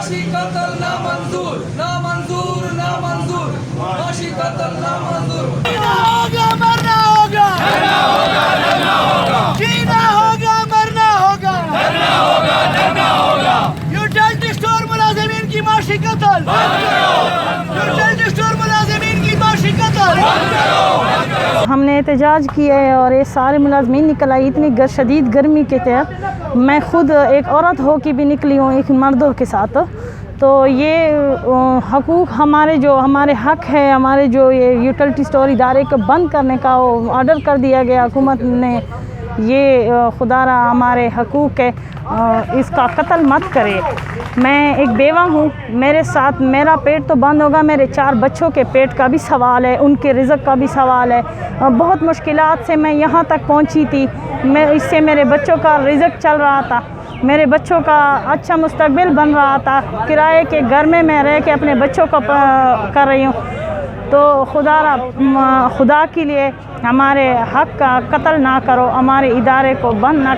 माशी कत्ल ना मंजूर, ना मंजूर, ना मंजूर, माशी कत्ल ना मंजूर। होगा मरना होगा, डरना होगा, डरना होगा, जीना होगा मरना होगा, डरना होगा, डरना होगा। यूटिलिटी स्टोर मुलाजिमीन की माशी कत्ल, यूटिलिटी स्टोर मुलाजिमीन की माशी कत्ल। हमने एहतजाज किया है और ये सारे मुलाजमीन निकल आई इतनी शदीद गर्मी के तहत। मैं ख़ुद एक औरत हो के भी निकली हूँ एक मर्दों के साथ। तो ये हकूक़ हमारे हक है, हमारे जो ये यूटिलिटी स्टोर इदारे को बंद करने का ऑर्डर कर दिया गया हुकूमत ने। ये खुदारा हमारे हकूक़ है, इसका कत्ल मत करे। मैं एक बेवा हूँ, मेरे साथ मेरा पेट तो बंद होगा, मेरे 4 बच्चों के पेट का भी सवाल है, उनके रिज़्क़ का भी सवाल है। बहुत मुश्किलात से मैं यहाँ तक पहुँची थी। इससे मेरे बच्चों का रिज़्क़ चल रहा था, मेरे बच्चों का अच्छा मुस्तकबिल बन रहा था। किराए के घर में मैं रह के अपने बच्चों को कर रही हूँ। तो खुदा के लिए हमारे हक़ का कत्ल ना करो, हमारे इदारे को बंद ना